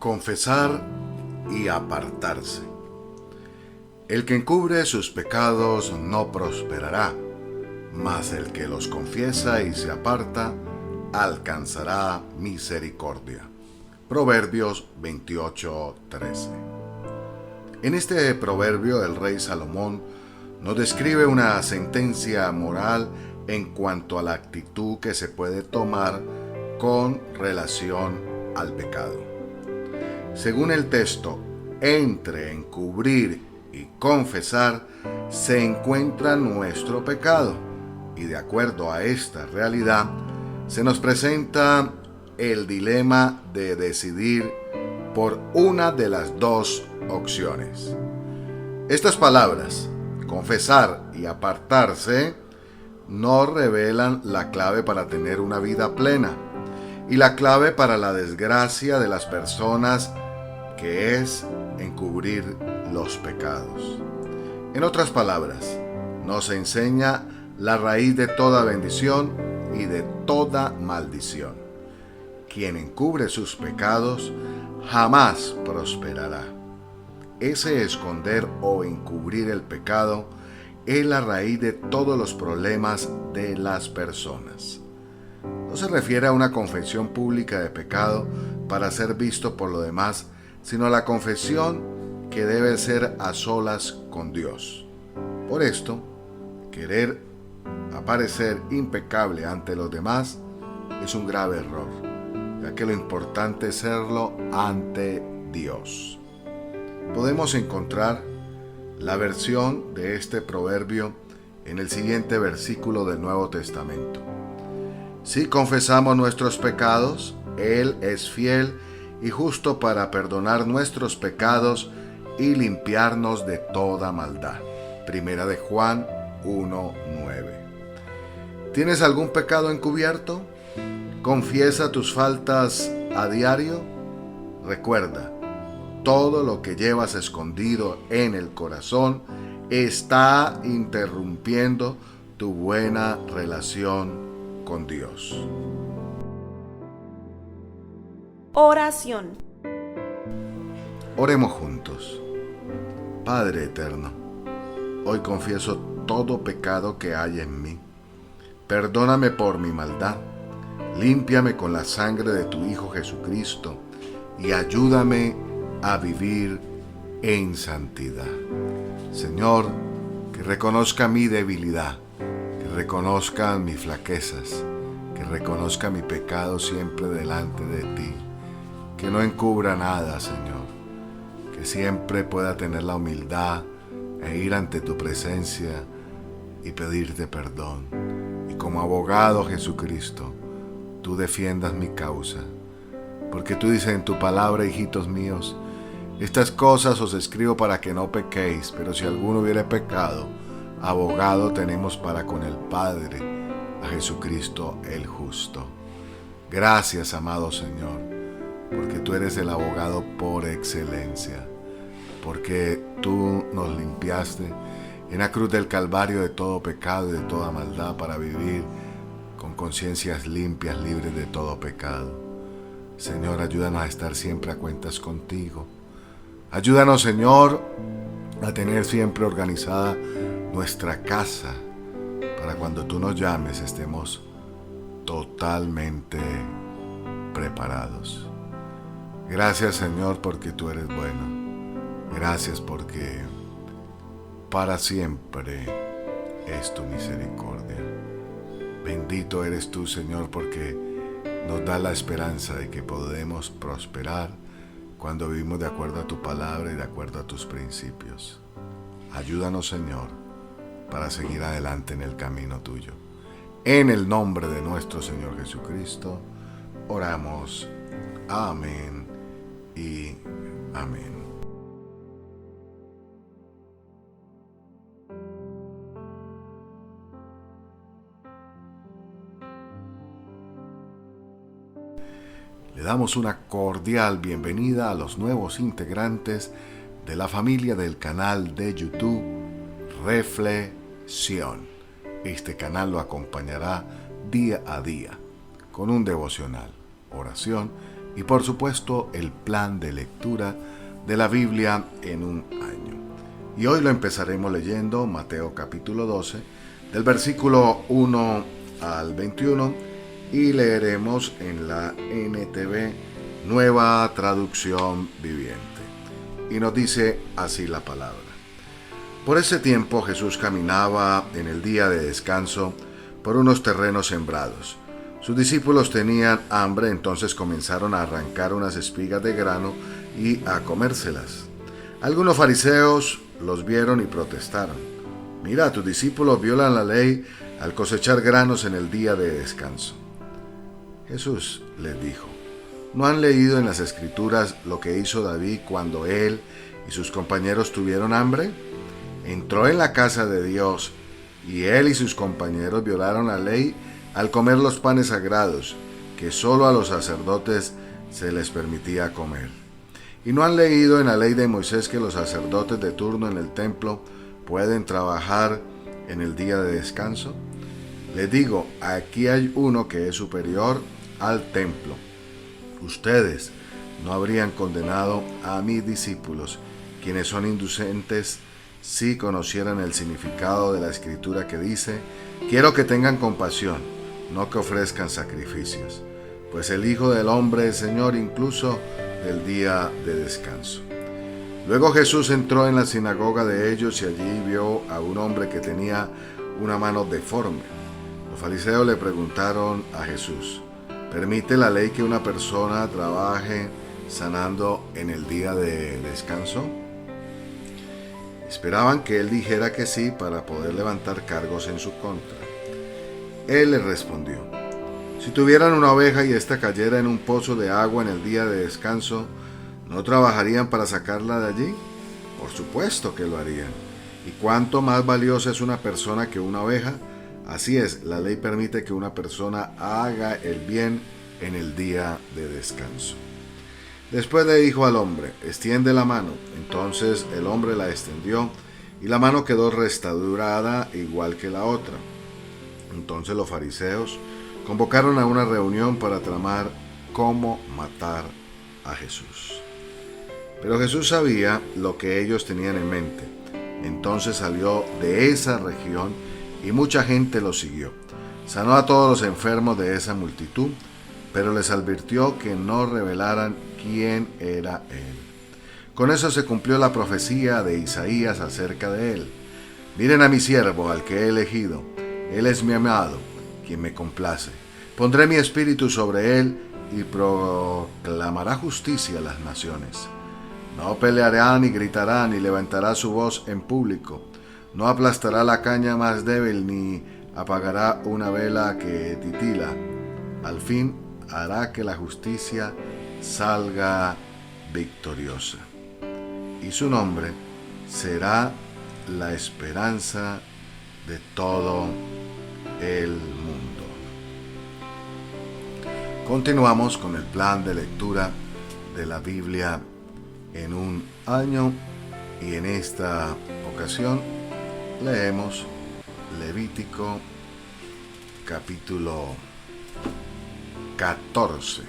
Confesar y apartarse. El que encubre sus pecados no prosperará, mas el que los confiesa y se aparta alcanzará misericordia. Proverbios 28:13. En este proverbio el rey Salomón nos describe una sentencia moral en cuanto a la actitud que se puede tomar con relación al pecado. Según el texto, entre encubrir y confesar se encuentra nuestro pecado, y de acuerdo a esta realidad se nos presenta el dilema de decidir por una de las dos opciones. Estas palabras, confesar y apartarse, no revelan la clave para tener una vida plena y la clave para la desgracia de las personas, que es encubrir los pecados. En otras palabras, nos enseña la raíz de toda bendición y de toda maldición. Quien encubre sus pecados jamás prosperará. Ese esconder o encubrir el pecado es la raíz de todos los problemas de las personas. No se refiere a una confesión pública de pecado para ser visto por lo demás, sino a la confesión que debe ser a solas con Dios. Por esto, querer aparecer impecable ante los demás es un grave error, ya que lo importante es serlo ante Dios. Podemos encontrar la versión de este proverbio en el siguiente versículo del Nuevo Testamento. Si confesamos nuestros pecados, Él es fiel y justo para perdonar nuestros pecados y limpiarnos de toda maldad. Primera de Juan 1:9. ¿Tienes algún pecado encubierto? ¿Confiesa tus faltas a diario? Recuerda, todo lo que llevas escondido en el corazón está interrumpiendo tu buena relación con Dios. Oración. Oremos juntos. Padre eterno, hoy confieso todo pecado que hay en mí. Perdóname por mi maldad. Límpiame con la sangre de tu Hijo Jesucristo y ayúdame a vivir en santidad. Señor, que reconozca mi debilidad, que reconozca mis flaquezas, que reconozca mi pecado siempre delante de ti, que no encubra nada, Señor, que siempre pueda tener la humildad e ir ante tu presencia y pedirte perdón. Y como abogado, Jesucristo, tú defiendas mi causa, porque tú dices en tu palabra, hijitos míos, estas cosas os escribo para que no pequéis, pero si alguno hubiere pecado, abogado tenemos para con el Padre, a Jesucristo el justo. Gracias, amado Señor, porque tú eres el abogado por excelencia, porque tú nos limpiaste en la cruz del Calvario de todo pecado y de toda maldad para vivir con conciencias limpias, libres de todo pecado. Señor, ayúdanos a estar siempre a cuentas contigo. Ayúdanos, Señor, a tener siempre organizada nuestra casa para cuando tú nos llames estemos totalmente preparados. Gracias, Señor, porque tú eres bueno. Gracias porque para siempre es tu misericordia. Bendito eres tú, Señor, porque nos da la esperanza de que podemos prosperar cuando vivimos de acuerdo a tu palabra y de acuerdo a tus principios. Ayúdanos, Señor, para seguir adelante en el camino tuyo. En el nombre de nuestro Señor Jesucristo, oramos. Amén y amén. Le damos una cordial bienvenida a los nuevos integrantes de la familia del canal de YouTube Reflexión. Este canal lo acompañará día a día con un devocional, oración y por supuesto el plan de lectura de la Biblia en un año. Y hoy lo empezaremos leyendo Mateo capítulo 12, del versículo 1 al 21, y leeremos en la NTV, Nueva Traducción Viviente. Y nos dice así la palabra. Por ese tiempo Jesús caminaba en el día de descanso por unos terrenos sembrados. Sus discípulos tenían hambre, entonces comenzaron a arrancar unas espigas de grano y a comérselas. Algunos fariseos los vieron y protestaron. Mira, tus discípulos violan la ley al cosechar granos en el día de descanso. Jesús les dijo, ¿no han leído en las Escrituras lo que hizo David cuando él y sus compañeros tuvieron hambre? Entró en la casa de Dios y él y sus compañeros violaron la ley al comer los panes sagrados que solo a los sacerdotes se les permitía comer. ¿Y no han leído en la ley de Moisés que los sacerdotes de turno en el templo pueden trabajar en el día de descanso? Les digo, aquí hay uno que es superior al templo. Ustedes no habrían condenado a mis discípulos, quienes son indulgentes, si conocieran el significado de la escritura que dice, quiero que tengan compasión, no que ofrezcan sacrificios, pues el Hijo del Hombre es Señor incluso del día de descanso. Luego Jesús entró en la sinagoga de ellos y allí vio a un hombre que tenía una mano deforme. Los fariseos le preguntaron a Jesús, ¿permite la ley que una persona trabaje sanando en el día de descanso? Esperaban que él dijera que sí para poder levantar cargos en su contra. Él les respondió, si tuvieran una oveja y ésta cayera en un pozo de agua en el día de descanso, ¿no trabajarían para sacarla de allí? Por supuesto que lo harían. ¿Y cuánto más valiosa es una persona que una oveja? Así es, la ley permite que una persona haga el bien en el día de descanso. Después le dijo al hombre, extiende la mano. Entonces el hombre la extendió y la mano quedó restaurada igual que la otra. Entonces los fariseos convocaron a una reunión para tramar cómo matar a Jesús. Pero Jesús sabía lo que ellos tenían en mente. Entonces salió de esa región y mucha gente lo siguió. Sanó a todos los enfermos de esa multitud, pero les advirtió que no revelaran quién era él. Con eso se cumplió la profecía de Isaías acerca de él. Miren a mi siervo, al que he elegido. Él es mi amado, quien me complace. Pondré mi espíritu sobre él y proclamará justicia a las naciones. No peleará ni gritará ni levantará su voz en público. No aplastará la caña más débil ni apagará una vela que titila. Al fin hará que la justicia salga victoriosa. Y su nombre será la esperanza de todo el mundo. Continuamos con el plan de lectura de la Biblia en un año y en esta ocasión leemos Levítico capítulo 14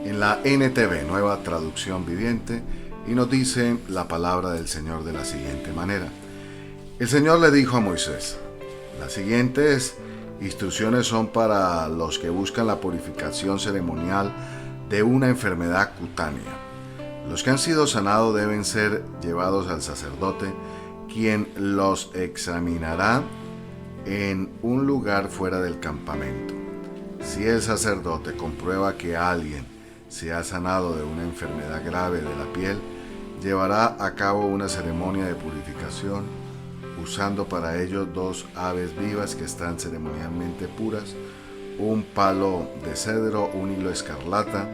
en la NTV, Nueva Traducción Viviente, y nos dice la palabra del Señor de la siguiente manera. El Señor le dijo a Moisés, las siguientes instrucciones son para los que buscan la purificación ceremonial de una enfermedad cutánea. Los que han sido sanados deben ser llevados al sacerdote, quien los examinará en un lugar fuera del campamento. Si el sacerdote comprueba que alguien se ha sanado de una enfermedad grave de la piel, llevará a cabo una ceremonia de purificación, usando para ello 2 aves vivas que están ceremonialmente puras, un palo de cedro, un hilo escarlata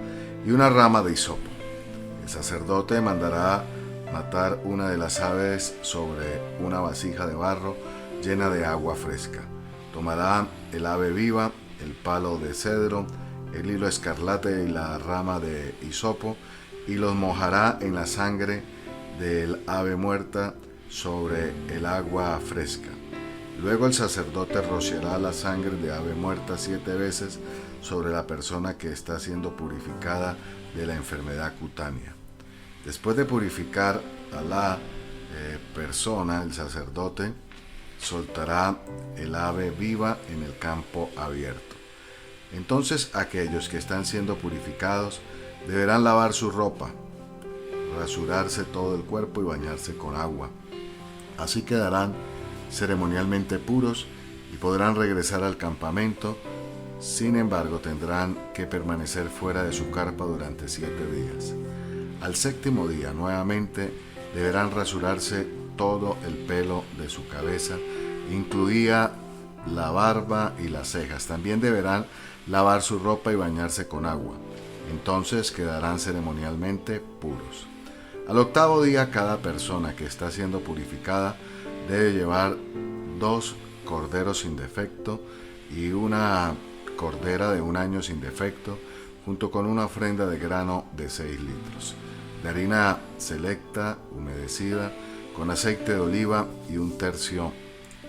y una rama de hisopo. El sacerdote mandará matar una de las aves sobre una vasija de barro llena de agua fresca. Tomará el ave viva, el palo de cedro, el hilo escarlata y la rama de hisopo, y los mojará en la sangre del ave muerta sobre el agua fresca. Luego el sacerdote rociará la sangre de ave muerta 7 veces sobre la persona que está siendo purificada de la enfermedad cutánea. Después de purificar a la persona, el sacerdote soltará el ave viva en el campo abierto. Entonces aquellos que están siendo purificados deberán lavar su ropa, rasurarse todo el cuerpo y bañarse con agua. Así quedarán ceremonialmente puros y podrán regresar al campamento. Sin embargo, tendrán que permanecer fuera de su carpa durante 7 días. Al 7º día, nuevamente, deberán rasurarse todo el pelo de su cabeza, incluida la barba y las cejas. También deberán lavar su ropa y bañarse con agua. Entonces quedarán ceremonialmente puros. Al 8º día, cada persona que está siendo purificada debe llevar 2 corderos sin defecto y una cordera de 1 año sin defecto, junto con una ofrenda de grano de 6 litros, de harina selecta, humedecida, con aceite de oliva y 1/3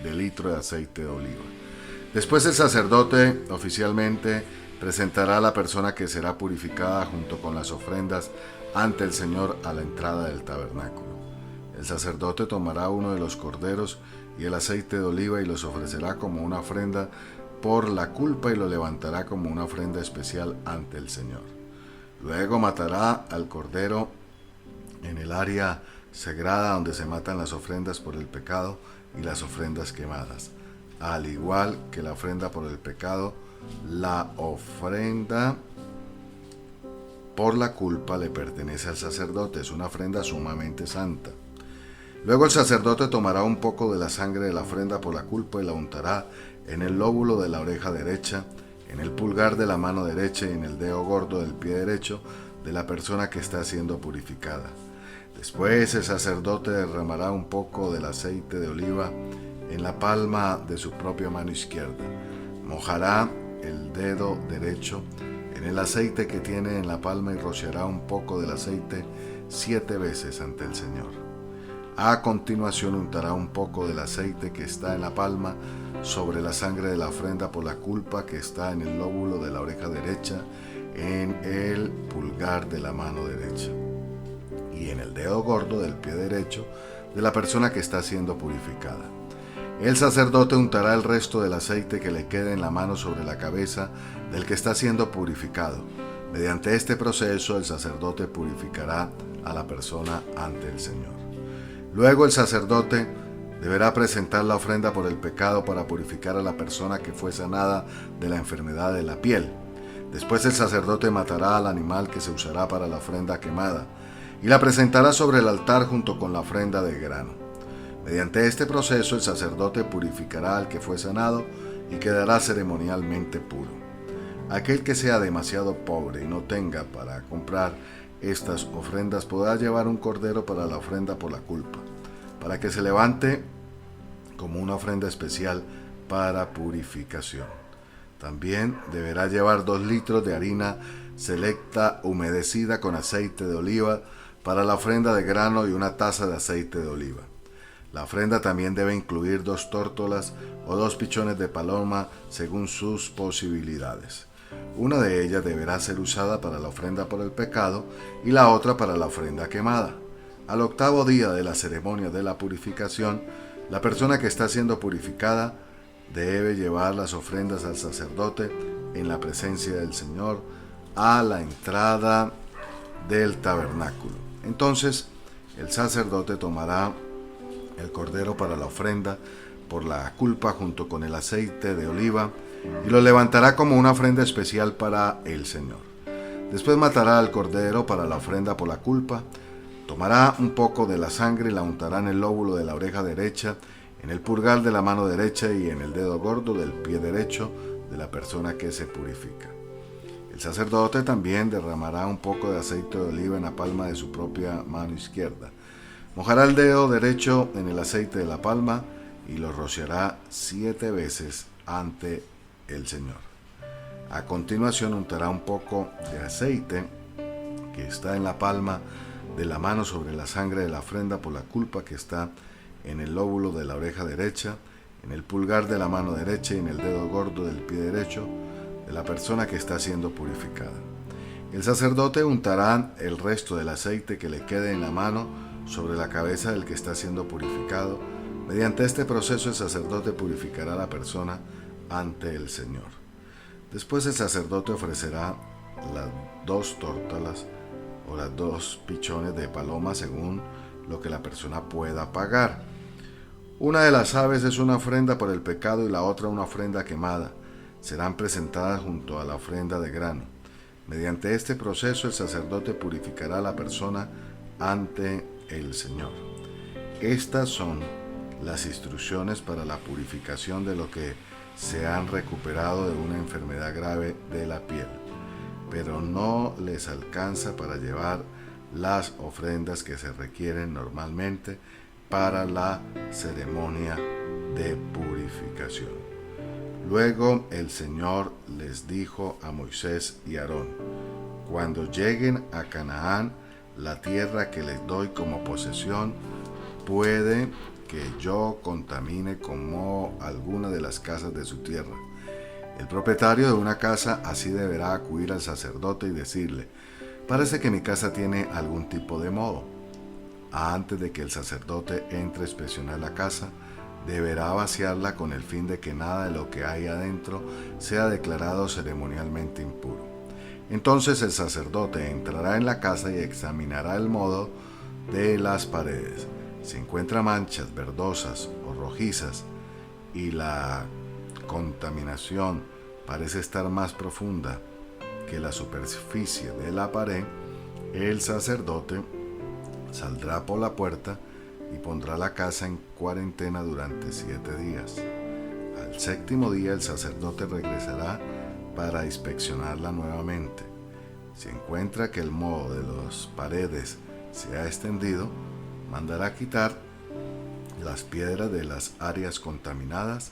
de litro de aceite de oliva. Después el sacerdote oficialmente presentará a la persona que será purificada junto con las ofrendas ante el Señor a la entrada del tabernáculo. El sacerdote tomará uno de los corderos y el aceite de oliva y los ofrecerá como una ofrenda por la culpa y lo levantará como una ofrenda especial ante el Señor. Luego matará al cordero en el área sagrada donde se matan las ofrendas por el pecado y las ofrendas quemadas. Al igual que la ofrenda por el pecado, la ofrenda por la culpa le pertenece al sacerdote, es una ofrenda sumamente santa. Luego el sacerdote tomará un poco de la sangre de la ofrenda por la culpa y la untará en el lóbulo de la oreja derecha, en el pulgar de la mano derecha y en el dedo gordo del pie derecho de la persona que está siendo purificada. Después el sacerdote derramará un poco del aceite de oliva en la palma de su propia mano izquierda. Mojará el dedo derecho en el aceite que tiene en la palma y rociará un poco del aceite 7 veces ante el Señor. A continuación untará un poco del aceite que está en la palma sobre la sangre de la ofrenda por la culpa que está en el lóbulo de la oreja derecha, en el pulgar de la mano derecha y en el dedo gordo del pie derecho de la persona que está siendo purificada. El sacerdote untará el resto del aceite que le quede en la mano sobre la cabeza del que está siendo purificado. Mediante este proceso el sacerdote purificará a la persona ante el Señor. Luego el sacerdote deberá presentar la ofrenda por el pecado para purificar a la persona que fue sanada de la enfermedad de la piel. Después el sacerdote matará al animal que se usará para la ofrenda quemada y la presentará sobre el altar junto con la ofrenda de grano. Mediante este proceso el sacerdote purificará al que fue sanado y quedará ceremonialmente puro. Aquel que sea demasiado pobre y no tenga para comprar estas ofrendas podrá llevar un cordero para la ofrenda por la culpa, para que se levante como una ofrenda especial para purificación. También deberá llevar 2 litros de harina selecta humedecida con aceite de oliva para la ofrenda de grano y 1 taza de aceite de oliva. La ofrenda también debe incluir 2 tórtolas o 2 pichones de paloma según sus posibilidades. Una de ellas deberá ser usada para la ofrenda por el pecado y la otra para la ofrenda quemada. Al 8º día de la ceremonia de la purificación, la persona que está siendo purificada debe llevar las ofrendas al sacerdote en la presencia del Señor a la entrada del tabernáculo. Entonces, el sacerdote tomará el cordero para la ofrenda por la culpa junto con el aceite de oliva y lo levantará como una ofrenda especial para el Señor. Después matará al cordero para la ofrenda por la culpa, tomará un poco de la sangre y la untará en el lóbulo de la oreja derecha, en el pulgar de la mano derecha y en el dedo gordo del pie derecho de la persona que se purifica. El sacerdote también derramará un poco de aceite de oliva en la palma de su propia mano izquierda. Mojará el dedo derecho en el aceite de la palma y lo rociará 7 veces ante el Señor. A continuación untará un poco de aceite que está en la palma de la mano sobre la sangre de la ofrenda por la culpa que está en el lóbulo de la oreja derecha, en el pulgar de la mano derecha y en el dedo gordo del pie derecho de la persona que está siendo purificada. El sacerdote untará el resto del aceite que le quede en la mano sobre la cabeza del que está siendo purificado. Mediante este proceso el sacerdote purificará a la persona ante el Señor. Después el sacerdote ofrecerá las 2 tórtolas o las 2 pichones de paloma según lo que la persona pueda pagar. Una de las aves es una ofrenda por el pecado y la otra una ofrenda quemada. Serán presentadas junto a la ofrenda de grano. Mediante este proceso el sacerdote purificará a la persona ante el Señor. Estas son las instrucciones para la purificación de lo que se han recuperado de una enfermedad grave de la piel, pero no les alcanza para llevar las ofrendas que se requieren normalmente para la ceremonia de purificación. Luego el Señor les dijo a Moisés y Aarón: cuando lleguen a Canaán, la tierra que les doy como posesión, puede que yo contamine como alguna de las casas de su tierra. El propietario de una casa así deberá acudir al sacerdote y decirle: parece que mi casa tiene algún tipo de moho. Antes de que el sacerdote entre a inspeccionar la casa, deberá vaciarla con el fin de que nada de lo que hay adentro sea declarado ceremonialmente impuro. Entonces el sacerdote entrará en la casa y examinará el moho de las paredes. Si encuentra manchas verdosas o rojizas y la contaminación parece estar más profunda que la superficie de la pared, el sacerdote saldrá por la puerta y pondrá la casa en cuarentena durante 7 días. Al 7º día el sacerdote regresará para inspeccionarla nuevamente. Si encuentra que el moho de las paredes se ha extendido, mandará quitar las piedras de las áreas contaminadas.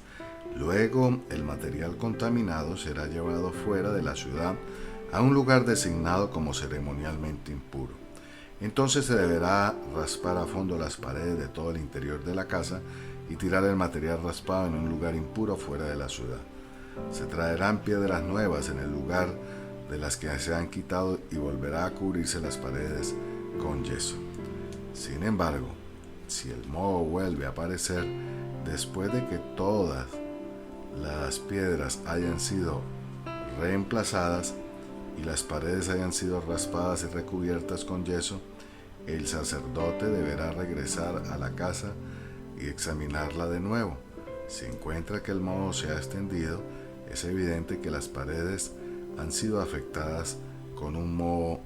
Luego el material contaminado será llevado fuera de la ciudad a un lugar designado como ceremonialmente impuro. Entonces se deberá raspar a fondo las paredes de todo el interior de la casa y tirar el material raspado en un lugar impuro fuera de la ciudad. Se traerán piedras nuevas en el lugar de las que se han quitado y volverá a cubrirse las paredes con yeso. Sin embargo, si el moho vuelve a aparecer después de que todas las piedras hayan sido reemplazadas y las paredes hayan sido raspadas y recubiertas con yeso, el sacerdote deberá regresar a la casa y examinarla de nuevo. Si encuentra que el moho se ha extendido, es evidente que las paredes han sido afectadas con un moho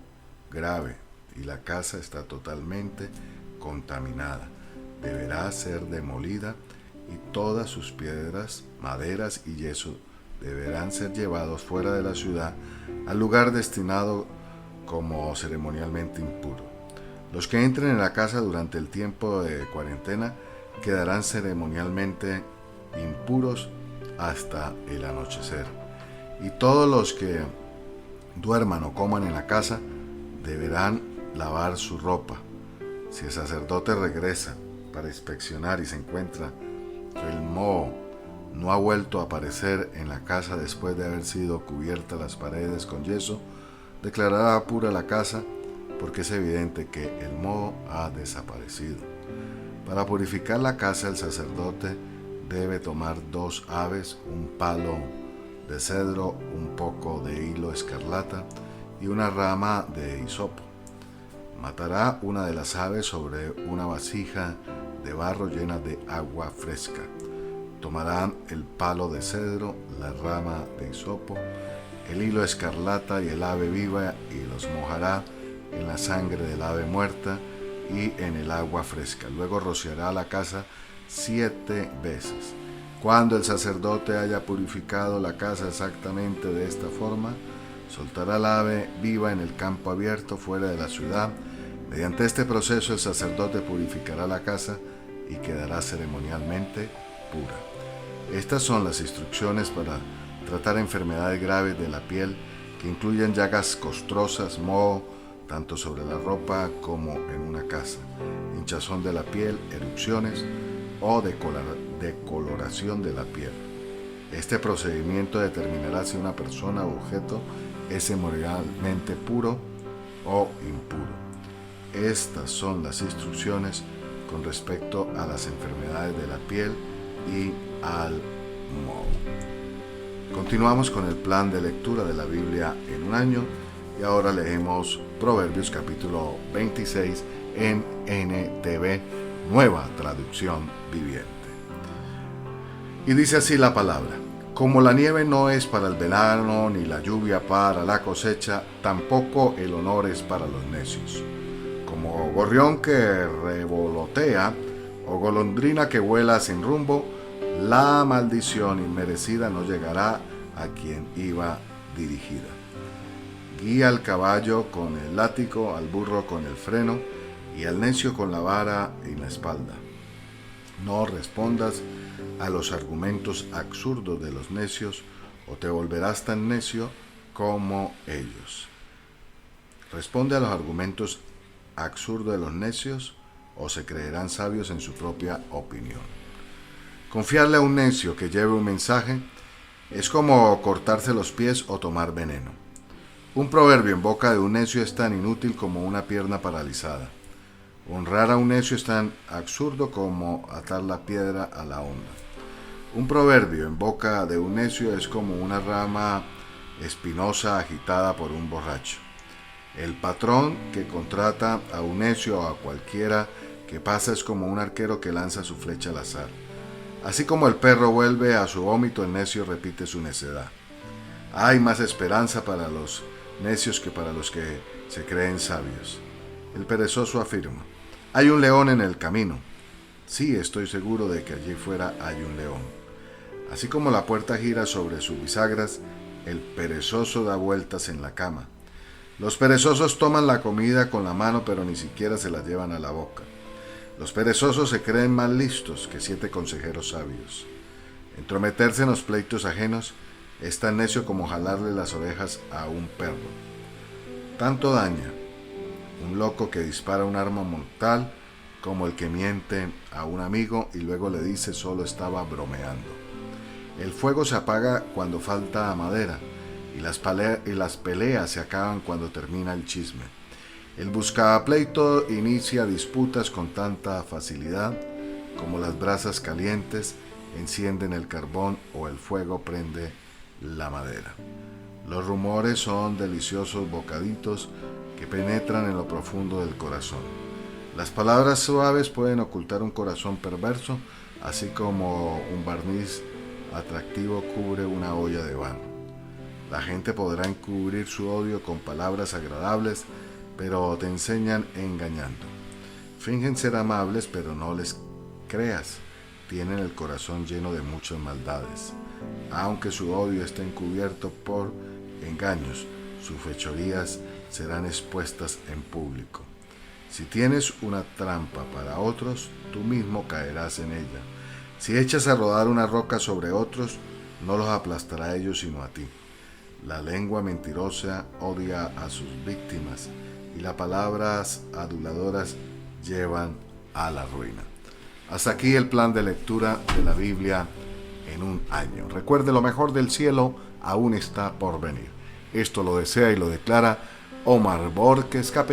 grave y la casa está totalmente contaminada. Deberá ser demolida y todas sus piedras, maderas y yeso deberán ser llevados fuera de la ciudad al lugar destinado como ceremonialmente impuro. Los que entren en la casa durante el tiempo de cuarentena quedarán ceremonialmente impuros hasta el anochecer. Y todos los que duerman o coman en la casa deberán lavar su ropa. Si el sacerdote regresa para inspeccionar y se encuentra que el moho no ha vuelto a aparecer en la casa después de haber sido cubiertas las paredes con yeso, declarará pura la casa porque es evidente que el moho ha desaparecido. Para purificar la casa, el sacerdote debe tomar 2 aves, un palo de cedro, un poco de hilo escarlata y una rama de hisopo. Matará una de las aves sobre una vasija de barro llena de agua fresca. Tomarán el palo de cedro, la rama de hisopo, el hilo escarlata y el ave viva y los mojará en la sangre del ave muerta y en el agua fresca. Luego rociará la casa 7 veces. Cuando el sacerdote haya purificado la casa exactamente de esta forma, soltará el ave viva en el campo abierto fuera de la ciudad. Mediante este proceso el sacerdote purificará la casa y quedará ceremonialmente pura. Estas son las instrucciones para tratar enfermedades graves de la piel que incluyen llagas costrosas, moho, tanto sobre la ropa como en una casa, hinchazón de la piel, erupciones o decoloración de la piel. Este procedimiento determinará si una persona o objeto es moralmente puro o impuro. Estas son las instrucciones con respecto a las enfermedades de la piel y al moho. Continuamos con el plan de lectura de la Biblia en un año y ahora leemos Proverbios capítulo 26 en NTV, Nueva Traducción Viviente. Y dice así la palabra: como la nieve no es para el verano, ni la lluvia para la cosecha, tampoco el honor es para los necios. Como gorrión que revolotea o golondrina que vuela sin rumbo, la maldición inmerecida no llegará a quien iba dirigida. Guía al caballo con el látigo, al burro con el freno y al necio con la vara en la espalda. No respondas a los argumentos absurdos de los necios, o te volverás tan necio como ellos. Responde a los argumentos absurdos de los necios, o se creerán sabios en su propia opinión. Confiarle a un necio que lleve un mensaje es como cortarse los pies o tomar veneno. Un proverbio en boca de un necio es tan inútil como una pierna paralizada. Honrar a un necio es tan absurdo como atar la piedra a la honda. Un proverbio en boca de un necio es como una rama espinosa agitada por un borracho. El patrón que contrata a un necio o a cualquiera que pasa es como un arquero que lanza su flecha al azar. Así como el perro vuelve a su vómito, el necio repite su necedad. Hay más esperanza para los necios que para los que se creen sabios. El perezoso afirma: hay un león en el camino. Sí, estoy seguro de que allí fuera hay un león. Así como la puerta gira sobre sus bisagras, el perezoso da vueltas en la cama. Los perezosos toman la comida con la mano, pero ni siquiera se la llevan a la boca. Los perezosos se creen más listos que 7 consejeros sabios. Entrometerse en los pleitos ajenos es tan necio como jalarle las orejas a un perro. Tanto daña un loco que dispara un arma mortal como el que miente a un amigo y luego le dice solo estaba bromeando. El fuego se apaga cuando falta madera y las peleas se acaban cuando termina el chisme. El buscapleito inicia disputas con tanta facilidad como las brasas calientes encienden el carbón o el fuego prende la madera. Los rumores son deliciosos bocaditos que penetran en lo profundo del corazón. Las palabras suaves pueden ocultar un corazón perverso, así como un barniz atractivo cubre una olla de barro. La gente podrá encubrir su odio con palabras agradables, pero te enseñan engañando. Fingen ser amables, pero no les creas. Tienen el corazón lleno de muchas maldades. Aunque su odio esté encubierto por engaños, sus fechorías serán expuestas en público. Si tienes una trampa para otros, tú mismo caerás en ella. Si echas a rodar una roca sobre otros, no los aplastará a ellos sino a ti. La lengua mentirosa odia a sus víctimas y las palabras aduladoras llevan a la ruina. Hasta aquí el plan de lectura de la Biblia en un año. Recuerde, lo mejor del cielo aún está por venir. Esto lo desea y lo declara Omar Borges,